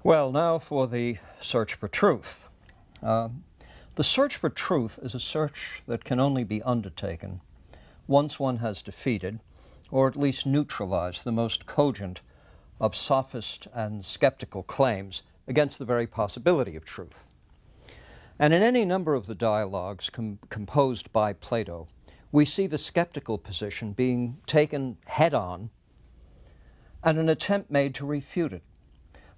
Well, now for the search for truth. The search for truth is a search that can only be undertaken once one has defeated, or at least neutralized, the most cogent of sophist and skeptical claims against the very possibility of truth. And in any number of the dialogues composed by Plato, we see the skeptical position being taken head-on and an attempt made to refute it.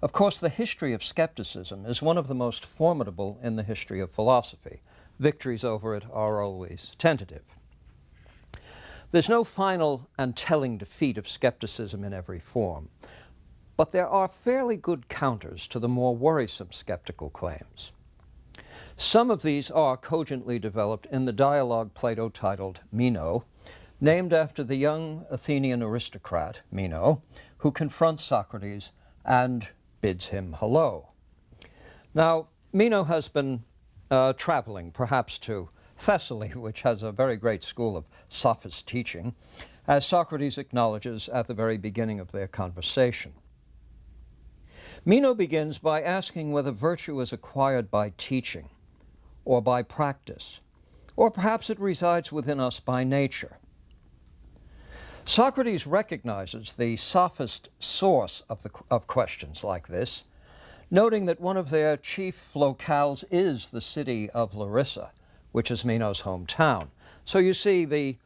Of course, the history of skepticism is one of the most formidable in the history of philosophy. Victories over it are always tentative. There's no final and telling defeat of skepticism in every form, but there are fairly good counters to the more worrisome skeptical claims. Some of these are cogently developed in the dialogue Plato titled Meno, named after the young Athenian aristocrat, Meno, who confronts Socrates and bids him hello. Now, Meno has been traveling, perhaps to Thessaly, which has a very great school of sophist teaching, as Socrates acknowledges at the very beginning of their conversation. Meno begins by asking whether virtue is acquired by teaching or by practice, or perhaps it resides within us by nature. Socrates recognizes the sophist source of questions like this, noting that one of their chief locales is the city of Larissa, which is Meno's hometown. So you see, the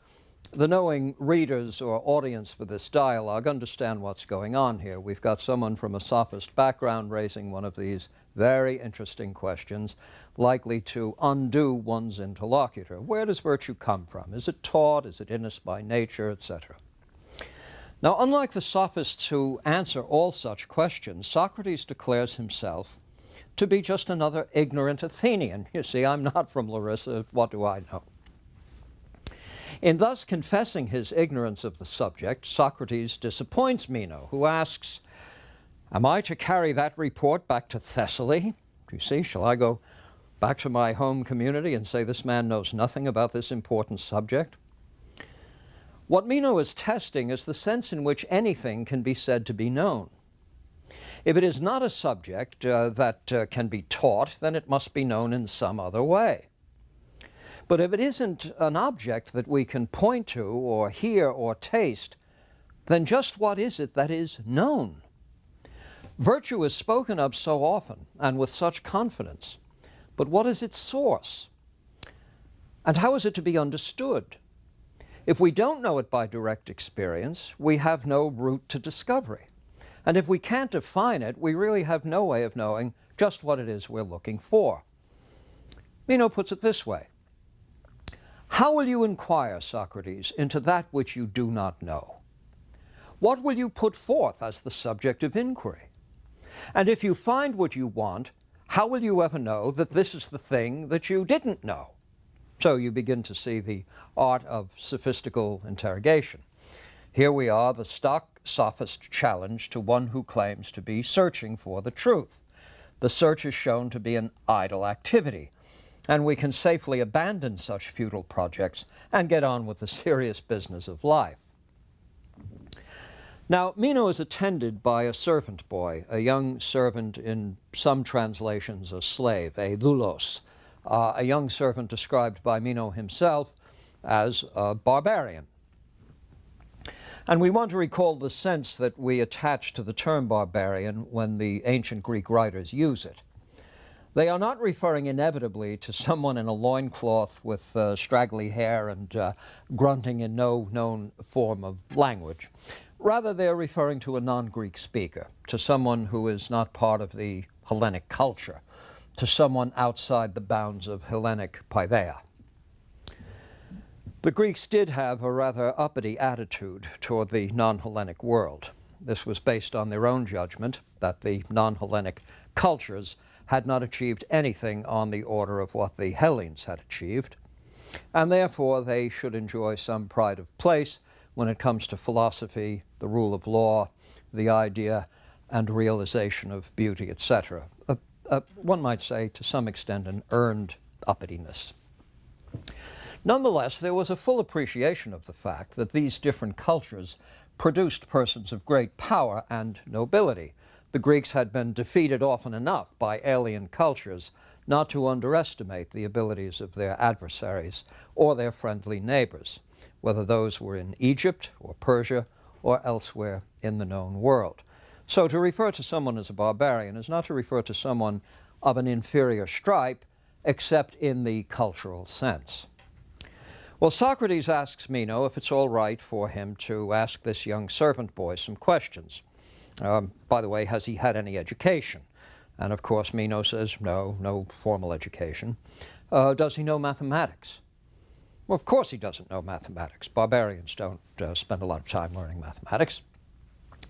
knowing readers or audience for this dialogue understand what's going on here. We've got someone from a sophist background raising one of these very interesting questions, likely to undo one's interlocutor. Where does virtue come from? Is it taught? Is it in us by nature, etc.? Now, unlike the sophists who answer all such questions, Socrates declares himself to be just another ignorant Athenian. You see, I'm not from Larissa, what do I know? In thus confessing his ignorance of the subject, Socrates disappoints Meno, who asks, "Am I to carry that report back to Thessaly? Do you see, shall I go back to my home community and say this man knows nothing about this important subject?" What Meno is testing is the sense in which anything can be said to be known. If it is not a subject that can be taught, then it must be known in some other way. But if it isn't an object that we can point to or hear or taste, then just what is it that is known? Virtue is spoken of so often and with such confidence, but what is its source? And how is it to be understood? If we don't know it by direct experience, we have no route to discovery. And if we can't define it, we really have no way of knowing just what it is we're looking for. Meno puts it this way: "How will you inquire, Socrates, into that which you do not know? What will you put forth as the subject of inquiry? And if you find what you want, how will you ever know that this is the thing that you didn't know?" So you begin to see the art of sophistical interrogation. Here we are, the stock sophist challenge to one who claims to be searching for the truth. The search is shown to be an idle activity, and we can safely abandon such futile projects and get on with the serious business of life. Now, Meno is attended by a servant boy, a young servant, in some translations a slave, a doulos, a young servant described by Meno himself as a barbarian. And we want to recall the sense that we attach to the term barbarian when the ancient Greek writers use it. They are not referring inevitably to someone in a loincloth with straggly hair and grunting in no known form of language. Rather, they're referring to a non-Greek speaker, to someone who is not part of the Hellenic culture, to someone outside the bounds of Hellenic paideia. The Greeks did have a rather uppity attitude toward the non-Hellenic world. This was based on their own judgment that the non-Hellenic cultures had not achieved anything on the order of what the Hellenes had achieved, and therefore they should enjoy some pride of place when it comes to philosophy, the rule of law, the idea and realization of beauty, etc. One might say, to some extent, an earned uppityness. Nonetheless, there was a full appreciation of the fact that these different cultures produced persons of great power and nobility. The Greeks had been defeated often enough by alien cultures not to underestimate the abilities of their adversaries or their friendly neighbors, whether those were in Egypt or Persia or elsewhere in the known world. So to refer to someone as a barbarian is not to refer to someone of an inferior stripe, except in the cultural sense. Well, Socrates asks Meno if it's all right for him to ask this young servant boy some questions. By the way, has he had any education? And of course, Meno says, no formal education. Does he know mathematics? Well, of course he doesn't know mathematics. Barbarians don't spend a lot of time learning mathematics.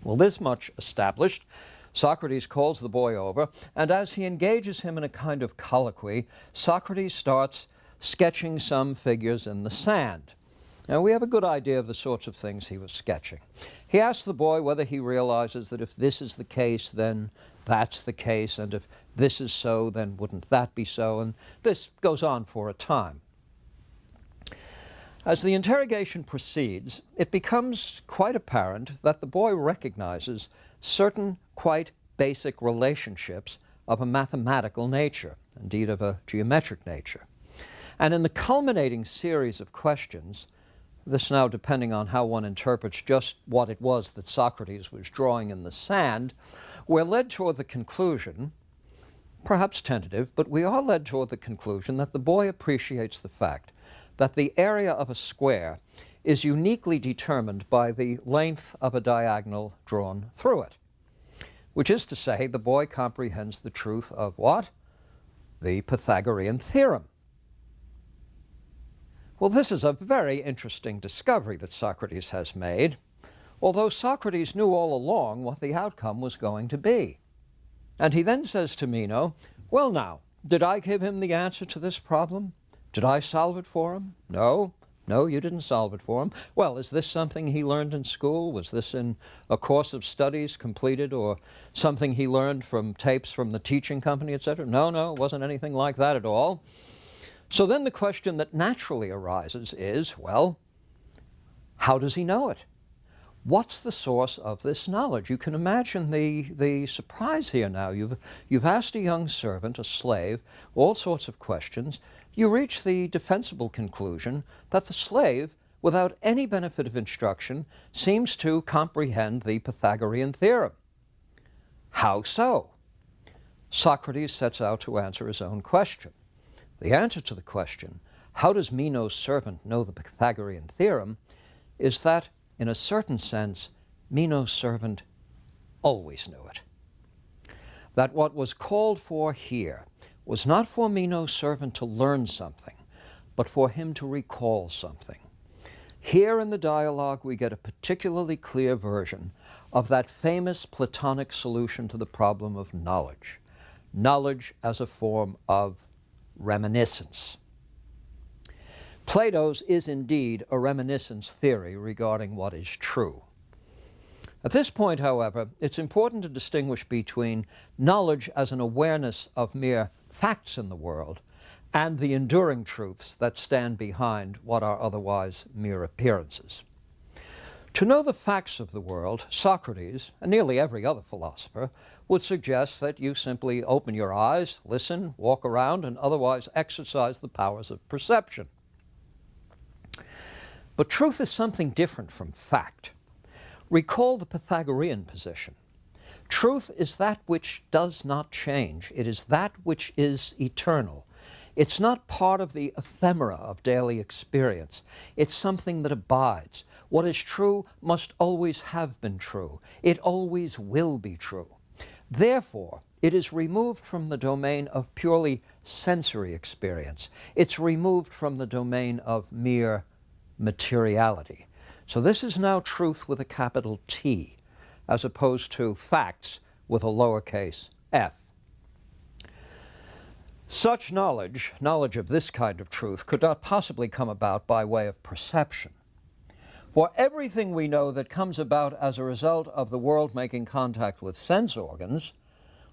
Well, this much established, Socrates calls the boy over, and as he engages him in a kind of colloquy, Socrates starts sketching some figures in the sand. Now, we have a good idea of the sorts of things he was sketching. He asks the boy whether he realizes that if this is the case, then that's the case, and if this is so, then wouldn't that be so? And this goes on for a time. As the interrogation proceeds, it becomes quite apparent that the boy recognizes certain quite basic relationships of a mathematical nature, indeed of a geometric nature. And in the culminating series of questions, this now depending on how one interprets just what it was that Socrates was drawing in the sand, we're led toward the conclusion, perhaps tentative, but we are led toward the conclusion that the boy appreciates the fact that the area of a square is uniquely determined by the length of a diagonal drawn through it. Which is to say, the boy comprehends the truth of what? The Pythagorean theorem. Well, this is a very interesting discovery that Socrates has made, although Socrates knew all along what the outcome was going to be. And he then says to Meno, well now, did I give him the answer to this problem? Did I solve it for him? No, you didn't solve it for him. Well, is this something he learned in school? Was this in a course of studies completed or something he learned from tapes from the teaching company, etc.? No, it wasn't anything like that at all. So then the question that naturally arises is, well, how does he know it? What's the source of this knowledge? You can imagine the surprise here now. You've asked a young servant, a slave, all sorts of questions. You reach the defensible conclusion that the slave, without any benefit of instruction, seems to comprehend the Pythagorean theorem. How so? Socrates sets out to answer his own question. The answer to the question, how does Meno's servant know the Pythagorean theorem, is that, in a certain sense, Meno's servant always knew it. That what was called for here was not for Meno's servant to learn something, but for him to recall something. Here in the dialogue we get a particularly clear version of that famous Platonic solution to the problem of knowledge. Knowledge as a form of reminiscence. Plato's is indeed a reminiscence theory regarding what is true. At this point, however, it's important to distinguish between knowledge as an awareness of mere facts in the world and the enduring truths that stand behind what are otherwise mere appearances. To know the facts of the world, Socrates, and nearly every other philosopher, would suggest that you simply open your eyes, listen, walk around, and otherwise exercise the powers of perception. But truth is something different from fact. Recall the Pythagorean position. Truth is that which does not change. It is that which is eternal. It's not part of the ephemera of daily experience. It's something that abides. What is true must always have been true. It always will be true. Therefore, it is removed from the domain of purely sensory experience. It's removed from the domain of mere materiality. So this is now truth with a capital T, as opposed to facts with a lowercase f. Such knowledge of this kind of truth, could not possibly come about by way of perception. For everything we know that comes about as a result of the world making contact with sense organs,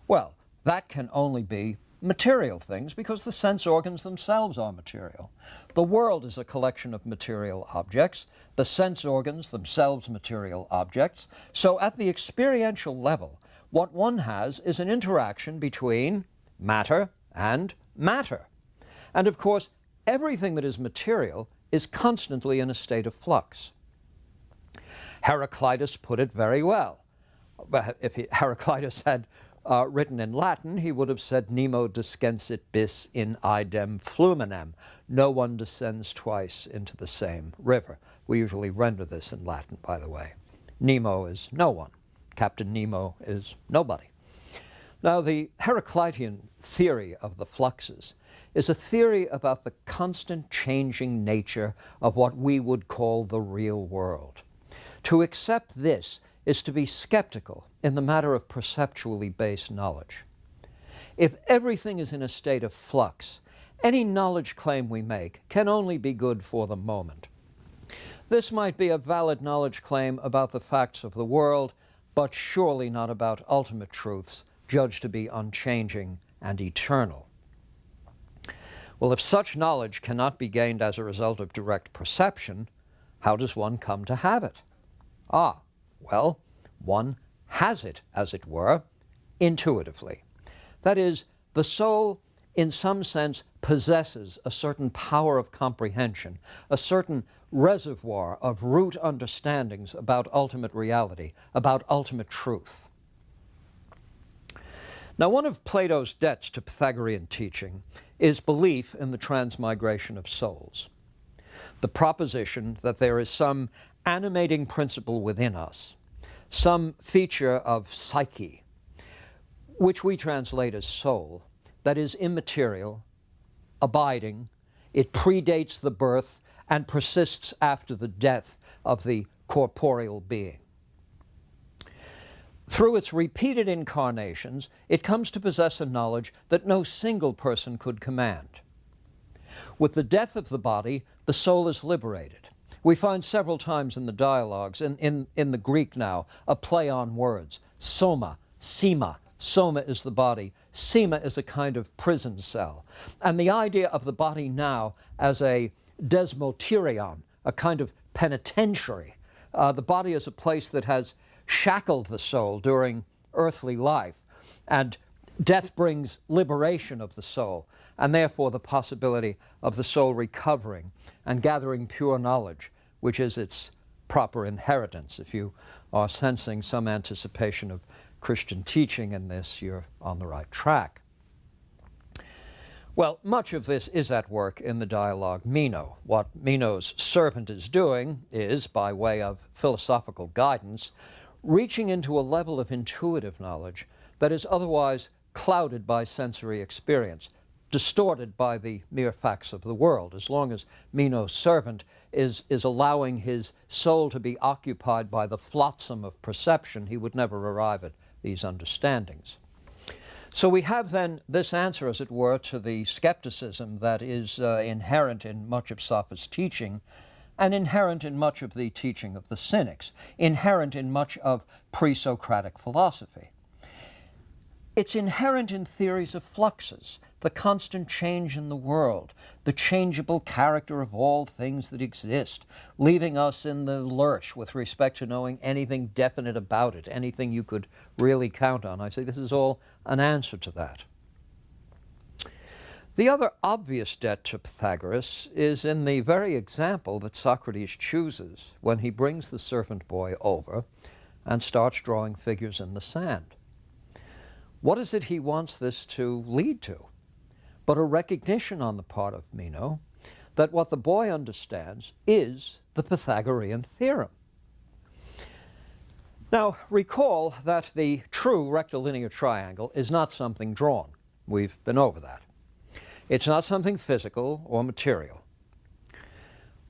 well, that can only be material things because the sense organs themselves are material. The world is a collection of material objects, the sense organs themselves material objects. So at the experiential level, what one has is an interaction between matter and matter. And of course, everything that is material is constantly in a state of flux. Heraclitus put it very well. If Heraclitus had written in Latin, he would have said, Nemo descensit bis in idem fluminem. No one descends twice into the same river. We usually render this in Latin, by the way. Nemo is no one. Captain Nemo is nobody. Now, the Heraclitean theory of the fluxes is a theory about the constant changing nature of what we would call the real world. To accept this is to be skeptical in the matter of perceptually based knowledge. If everything is in a state of flux, any knowledge claim we make can only be good for the moment. This might be a valid knowledge claim about the facts of the world, but surely not about ultimate truths, judged to be unchanging and eternal. Well, if such knowledge cannot be gained as a result of direct perception, how does one come to have it? Well, one has it, as it were, intuitively. That is, the soul, in some sense, possesses a certain power of comprehension, a certain reservoir of root understandings about ultimate reality, about ultimate truth. Now, one of Plato's debts to Pythagorean teaching is belief in the transmigration of souls. The proposition that there is some animating principle within us, some feature of psyche, which we translate as soul, that is immaterial, abiding, it predates the birth and persists after the death of the corporeal being. Through its repeated incarnations, it comes to possess a knowledge that no single person could command. With the death of the body, the soul is liberated. We find several times in the dialogues, in the Greek now, a play on words. Soma, sema. Soma is the body. Sema is a kind of prison cell. And the idea of the body now as a desmoterion, a kind of penitentiary. The body is a place that has shackled the soul during earthly life, and death brings liberation of the soul, and therefore the possibility of the soul recovering and gathering pure knowledge, which is its proper inheritance. If you are sensing some anticipation of Christian teaching in this, you're on the right track. Well, much of this is at work in the dialogue Meno. What Meno's servant is doing is, by way of philosophical guidance, reaching into a level of intuitive knowledge that is otherwise clouded by sensory experience, distorted by the mere facts of the world. As long as Meno's servant is allowing his soul to be occupied by the flotsam of perception, he would never arrive at these understandings. So we have then this answer, as it were, to the skepticism that is inherent in much of Sophist teaching, and inherent in much of the teaching of the Cynics, inherent in much of pre-Socratic philosophy. It's inherent in theories of fluxes, the constant change in the world, the changeable character of all things that exist, leaving us in the lurch with respect to knowing anything definite about it, anything you could really count on. I say this is all an answer to that. The other obvious debt to Pythagoras is in the very example that Socrates chooses when he brings the servant boy over and starts drawing figures in the sand. What is it he wants this to lead to? But a recognition on the part of Meno that what the boy understands is the Pythagorean theorem. Now, recall that the true rectilinear triangle is not something drawn. We've been over that. It's not something physical or material.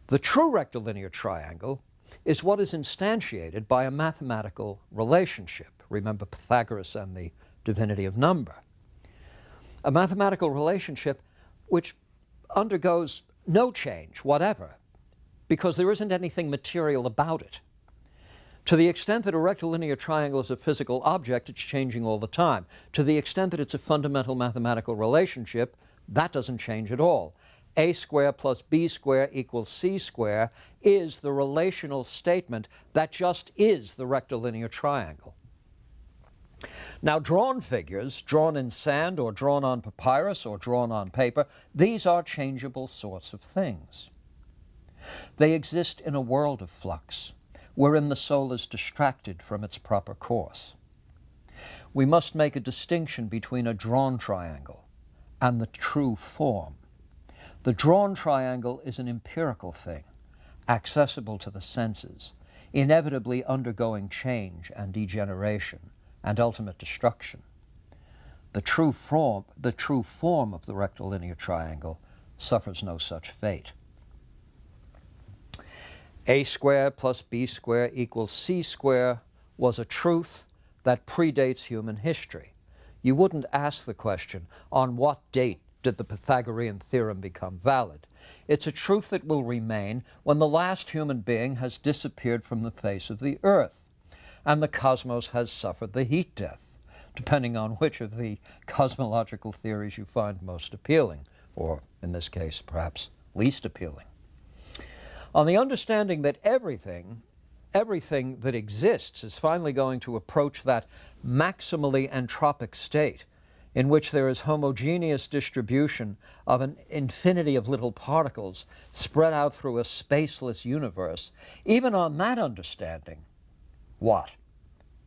The true rectilinear triangle is what is instantiated by a mathematical relationship. Remember Pythagoras and the divinity of number. A mathematical relationship which undergoes no change whatever, because there isn't anything material about it. To the extent that a rectilinear triangle is a physical object, it's changing all the time. To the extent that it's a fundamental mathematical relationship, that doesn't change at all. A squared plus B squared equals C squared is the relational statement that just is the rectilinear triangle. Now, drawn figures, drawn in sand or drawn on papyrus or drawn on paper, these are changeable sorts of things. They exist in a world of flux, wherein the soul is distracted from its proper course. We must make a distinction between a drawn triangle and the true form. The drawn triangle is an empirical thing, accessible to the senses, inevitably undergoing change and degeneration and ultimate destruction. The true form of the rectilinear triangle suffers no such fate. A squared plus B squared equals C squared was a truth that predates human history. You wouldn't ask the question, on what date did the Pythagorean theorem become valid? It's a truth that will remain when the last human being has disappeared from the face of the earth and the cosmos has suffered the heat death, depending on which of the cosmological theories you find most appealing, or in this case, perhaps least appealing. On the understanding that everything that exists is finally going to approach that maximally entropic state in which there is homogeneous distribution of an infinity of little particles spread out through a spaceless universe, even on that understanding, what?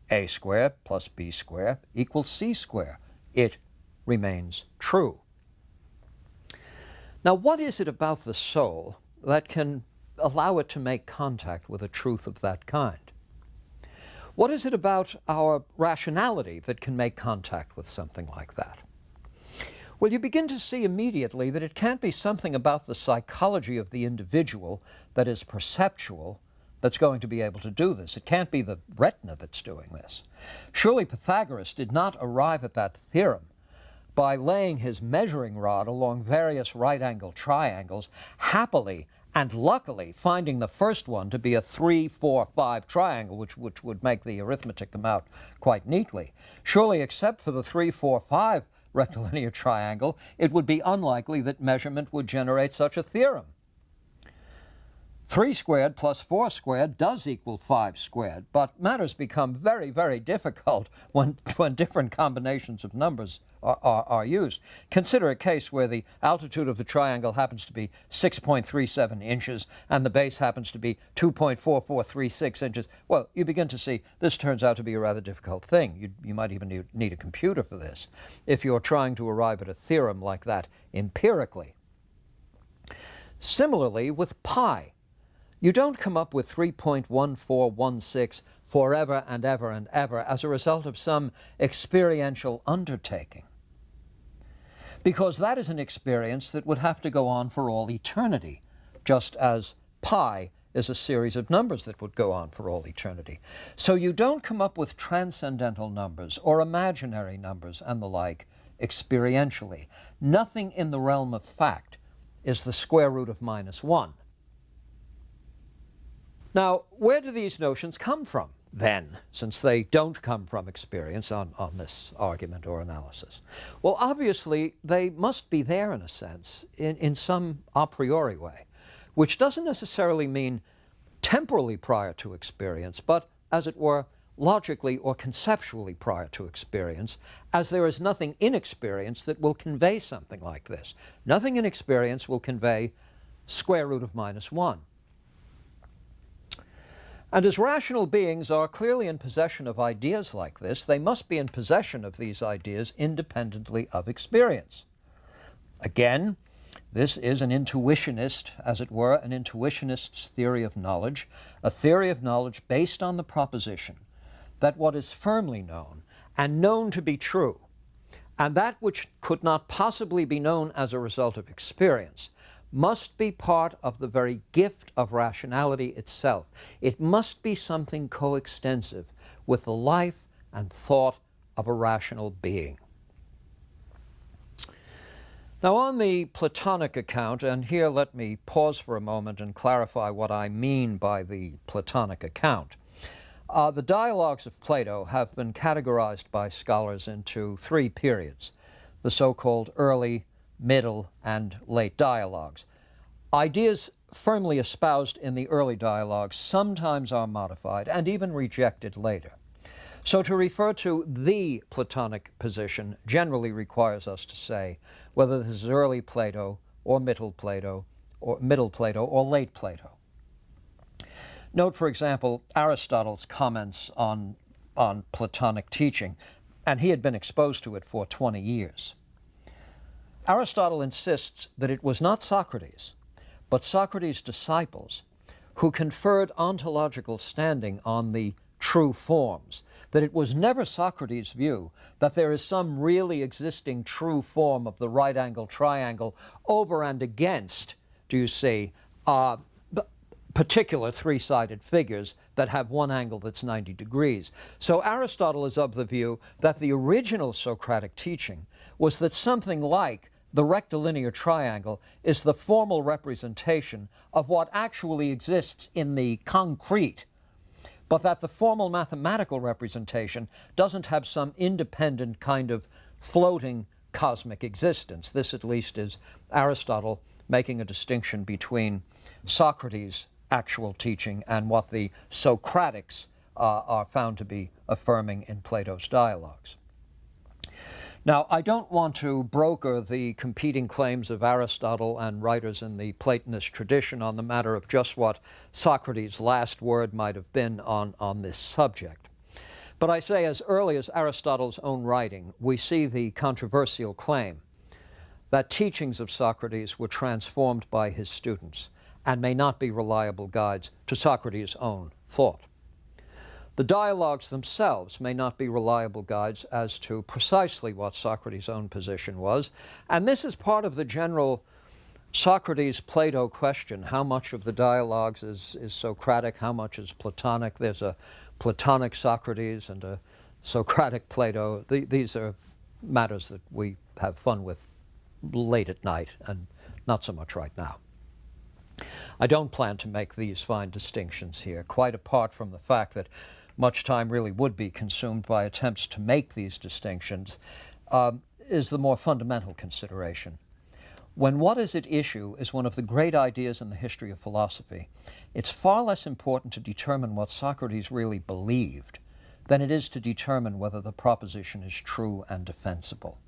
A squared plus B squared equals C squared. It remains true. Now, what is it about the soul that can allow it to make contact with a truth of that kind? What is it about our rationality that can make contact with something like that? Well, you begin to see immediately that it can't be something about the psychology of the individual that is perceptual that's going to be able to do this. It can't be the retina that's doing this. Surely Pythagoras did not arrive at that theorem by laying his measuring rod along various right-angled triangles, happily and luckily finding the first one to be a 3, 4, 5 triangle, which would make the arithmetic come out quite neatly. Surely, except for the 3, 4, 5 rectilinear triangle, it would be unlikely that measurement would generate such a theorem. 3 squared plus 4 squared does equal 5 squared, but matters become very, very difficult when different combinations of numbers are used. Consider a case where the altitude of the triangle happens to be 6.37 inches and the base happens to be 2.4436 inches. Well, you begin to see this turns out to be a rather difficult thing. You might even need a computer for this if you're trying to arrive at a theorem like that empirically. Similarly with pi. You don't come up with 3.1416 forever and ever and ever as a result of some experiential undertaking, because that is an experience that would have to go on for all eternity, just as pi is a series of numbers that would go on for all eternity. So you don't come up with transcendental numbers or imaginary numbers and the like experientially. Nothing in the realm of fact is the square root of -1. Now, where do these notions come from, then, since they don't come from experience on this argument or analysis? Well, obviously, they must be there, in a sense, in some a priori way, which doesn't necessarily mean temporally prior to experience, but, as it were, logically or conceptually prior to experience, as there is nothing in experience that will convey something like this. Nothing in experience will convey square root of -1. And as rational beings are clearly in possession of ideas like this, they must be in possession of these ideas independently of experience. Again, this is an intuitionist, as it were, an intuitionist's theory of knowledge, a theory of knowledge based on the proposition that what is firmly known and known to be true, and that which could not possibly be known as a result of experience, must be part of the very gift of rationality itself. It must be something coextensive with the life and thought of a rational being. Now, on the Platonic account, and here let me pause for a moment and clarify what I mean by the Platonic account. The dialogues of Plato have been categorized by scholars into 3 periods, the so-called early, middle, and late dialogues. Ideas firmly espoused in the early dialogues sometimes are modified and even rejected later. So to refer to the Platonic position generally requires us to say whether this is early Plato or middle Plato or late Plato. Note, for example, Aristotle's comments on Platonic teaching, and he had been exposed to it for 20 years. Aristotle insists that it was not Socrates, but Socrates' disciples who conferred ontological standing on the true forms, that it was never Socrates' view that there is some really existing true form of the right-angled triangle over and against, do you see, particular three-sided figures that have one angle that's 90 degrees. So Aristotle is of the view that the original Socratic teaching was that something like the rectilinear triangle is the formal representation of what actually exists in the concrete, but that the formal mathematical representation doesn't have some independent kind of floating cosmic existence. This, at least, is Aristotle making a distinction between Socrates' actual teaching and what the Socratics are found to be affirming in Plato's dialogues. Now, I don't want to broker the competing claims of Aristotle and writers in the Platonist tradition on the matter of just what Socrates' last word might have been on this subject. But I say, as early as Aristotle's own writing, we see the controversial claim that teachings of Socrates were transformed by his students and may not be reliable guides to Socrates' own thought. The dialogues themselves may not be reliable guides as to precisely what Socrates' own position was, and this is part of the general Socrates-Plato question. How much of the dialogues is Socratic, how much is Platonic? There's a Platonic Socrates and a Socratic Plato. These are matters that we have fun with late at night and not so much right now. I don't plan to make these fine distinctions here, quite apart from the fact that much time really would be consumed by attempts to make these distinctions, is the more fundamental consideration. When what is at issue is one of the great ideas in the history of philosophy, it's far less important to determine what Socrates really believed than it is to determine whether the proposition is true and defensible.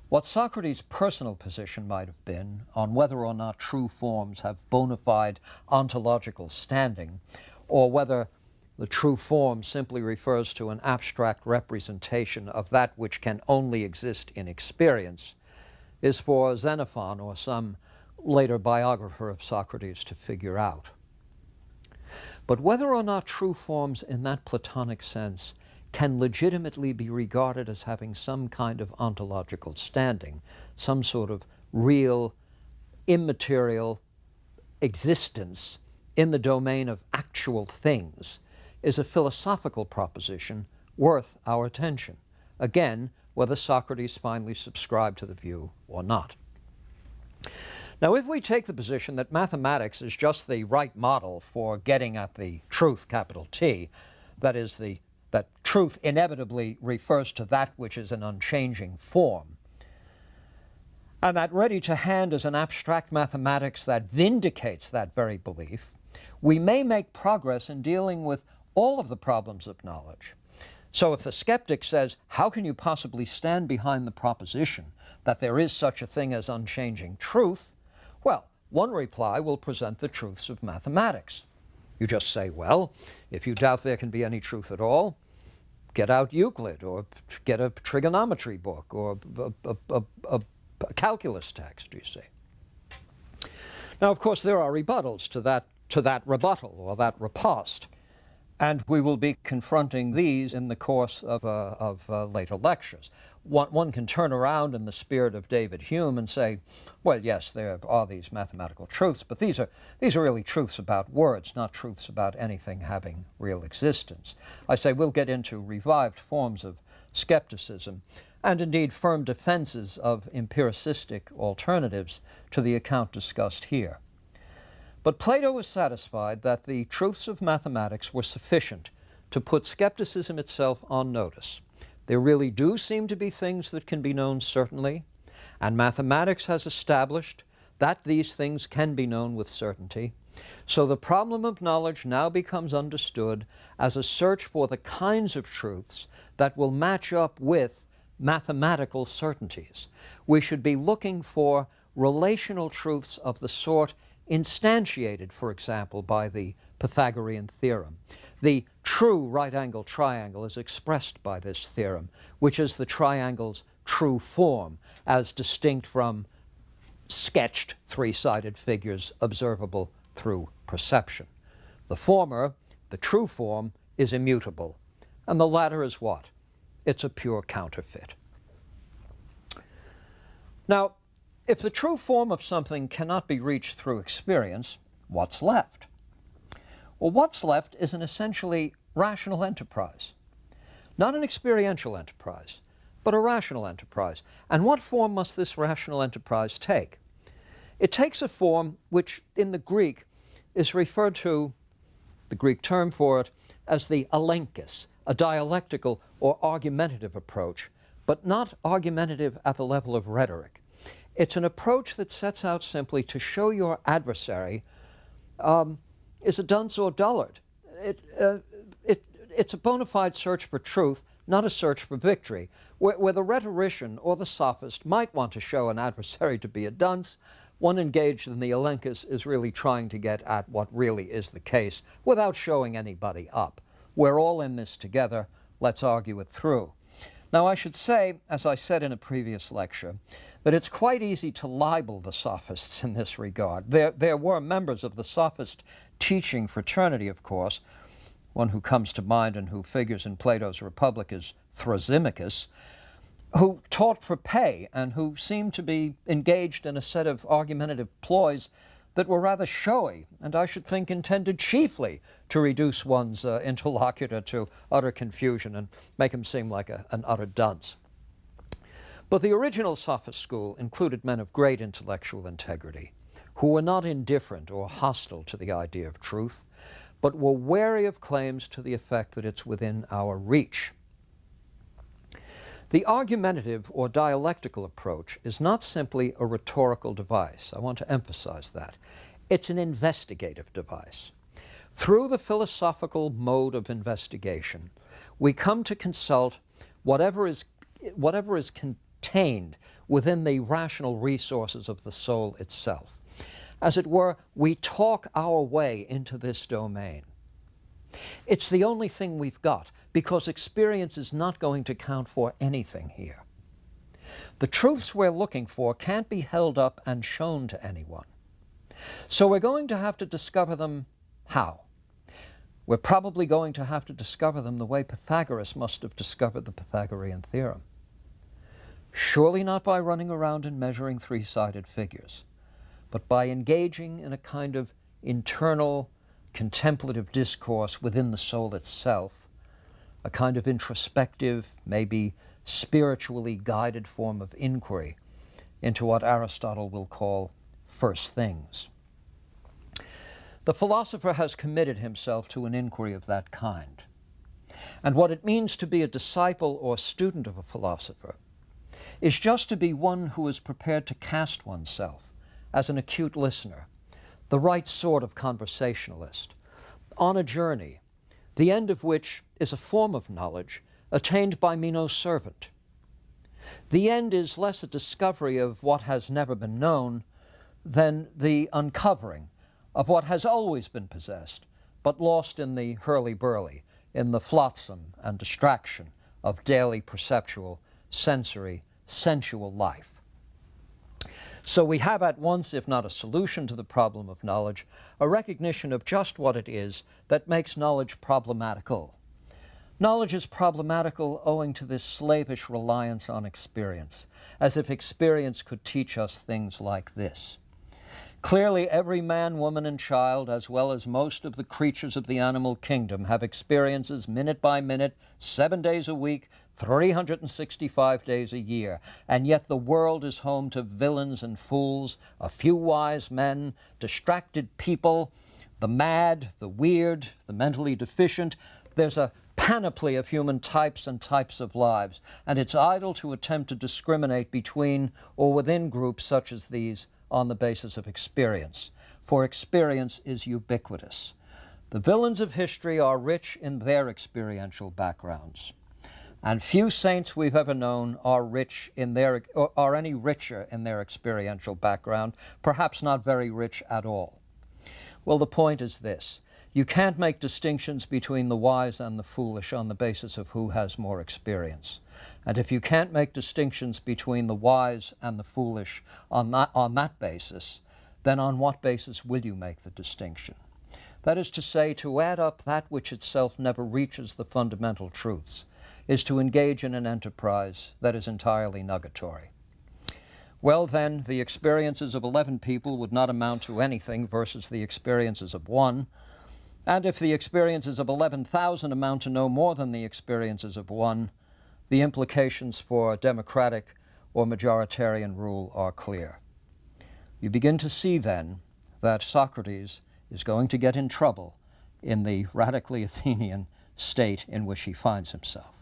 What Socrates' personal position might have been on whether or not true forms have bona fide ontological standing, or whether the true form simply refers to an abstract representation of that which can only exist in experience, is for Xenophon or some later biographer of Socrates to figure out. But whether or not true forms in that Platonic sense can legitimately be regarded as having some kind of ontological standing, some sort of real, immaterial existence in the domain of actual things, is a philosophical proposition worth our attention. Again, whether Socrates finally subscribed to the view or not. Now, if we take the position that mathematics is just the right model for getting at the truth, capital T, that is, that truth inevitably refers to that which is an unchanging form, and that ready to hand is an abstract mathematics that vindicates that very belief, we may make progress in dealing with all of the problems of knowledge. So if the skeptic says, how can you possibly stand behind the proposition that there is such a thing as unchanging truth? Well, one reply will present the truths of mathematics. You just say, well, if you doubt there can be any truth at all, get out Euclid, or get a trigonometry book, or a calculus text, you see. Now, of course, there are rebuttals to that rebuttal, or that riposte. And we will be confronting these in the course of later lectures. One can turn around in the spirit of David Hume and say, well, yes, there are these mathematical truths, but these are really truths about words, not truths about anything having real existence. I say we'll get into revived forms of skepticism and indeed firm defenses of empiricistic alternatives to the account discussed here. But Plato was satisfied that the truths of mathematics were sufficient to put skepticism itself on notice. There really do seem to be things that can be known certainly, and mathematics has established that these things can be known with certainty. So the problem of knowledge now becomes understood as a search for the kinds of truths that will match up with mathematical certainties. We should be looking for relational truths of the sort instantiated, for example, by the Pythagorean theorem. The true right-angled triangle is expressed by this theorem, which is the triangle's true form, as distinct from sketched three-sided figures observable through perception. The former, the true form, is immutable, and the latter is what? It's a pure counterfeit. Now, if the true form of something cannot be reached through experience, what's left? Well, what's left is an essentially rational enterprise. Not an experiential enterprise, but a rational enterprise. And what form must this rational enterprise take? It takes a form which, in the Greek, is referred to, the Greek term for it, as the elenchis, a dialectical or argumentative approach, but not argumentative at the level of rhetoric. It's an approach that sets out simply to show your adversary is a dunce or dullard. It's a bona fide search for truth, not a search for victory, where the rhetorician or the sophist might want to show an adversary to be a dunce. One engaged in the elenchus is really trying to get at what really is the case without showing anybody up. We're all in this together. Let's argue it through. Now, I should say, as I said in a previous lecture, that it's quite easy to libel the sophists in this regard. There were members of the sophist teaching fraternity, of course. One who comes to mind and who figures in Plato's Republic is Thrasymachus, who taught for pay and who seemed to be engaged in a set of argumentative ploys that were rather showy, and I should think intended chiefly to reduce one's interlocutor to utter confusion and make him seem like an utter dunce. But the original sophist school included men of great intellectual integrity, who were not indifferent or hostile to the idea of truth, but were wary of claims to the effect that it's within our reach. The argumentative or dialectical approach is not simply a rhetorical device. I want to emphasize that. It's an investigative device. Through the philosophical mode of investigation, we come to consult whatever is contained within the rational resources of the soul itself. As it were, we talk our way into this domain. It's the only thing we've got, because experience is not going to count for anything here. The truths we're looking for can't be held up and shown to anyone. So we're going to have to discover them how? We're probably going to have to discover them the way Pythagoras must have discovered the Pythagorean theorem. Surely not by running around and measuring three-sided figures, but by engaging in a kind of internal contemplative discourse within the soul itself, a kind of introspective, maybe spiritually guided form of inquiry into what Aristotle will call first things. The philosopher has committed himself to an inquiry of that kind. And what it means to be a disciple or student of a philosopher is just to be one who is prepared to cast oneself as an acute listener, the right sort of conversationalist, on a journey, the end of which is a form of knowledge attained by Meno's servant. The end is less a discovery of what has never been known than the uncovering of what has always been possessed, but lost in the hurly-burly, in the flotsam and distraction of daily perceptual, sensory, sensual life. So we have at once, if not a solution to the problem of knowledge, a recognition of just what it is that makes knowledge problematical. Knowledge is problematical owing to this slavish reliance on experience, as if experience could teach us things like this. Clearly, every man, woman, and child, as well as most of the creatures of the animal kingdom, have experiences minute by minute, 7 days a week, 365 days a year, and yet the world is home to villains and fools, a few wise men, distracted people, the mad, the weird, the mentally deficient. There's a panoply of human types and types of lives, and it's idle to attempt to discriminate between or within groups such as these on the basis of experience, for experience is ubiquitous. The villains of history are rich in their experiential backgrounds, and few saints we've ever known are any richer in their experiential background, perhaps not very rich at all. Well, the point is this. You can't make distinctions between the wise and the foolish on the basis of who has more experience. And if you can't make distinctions between the wise and the foolish on that basis, then on what basis will you make the distinction? That is to say, to add up that which itself never reaches the fundamental truths is to engage in an enterprise that is entirely nugatory. Well, then, the experiences of 11 people would not amount to anything versus the experiences of one. And if the experiences of 11,000 amount to no more than the experiences of one, the implications for democratic or majoritarian rule are clear. You begin to see then that Socrates is going to get in trouble in the radically Athenian state in which he finds himself.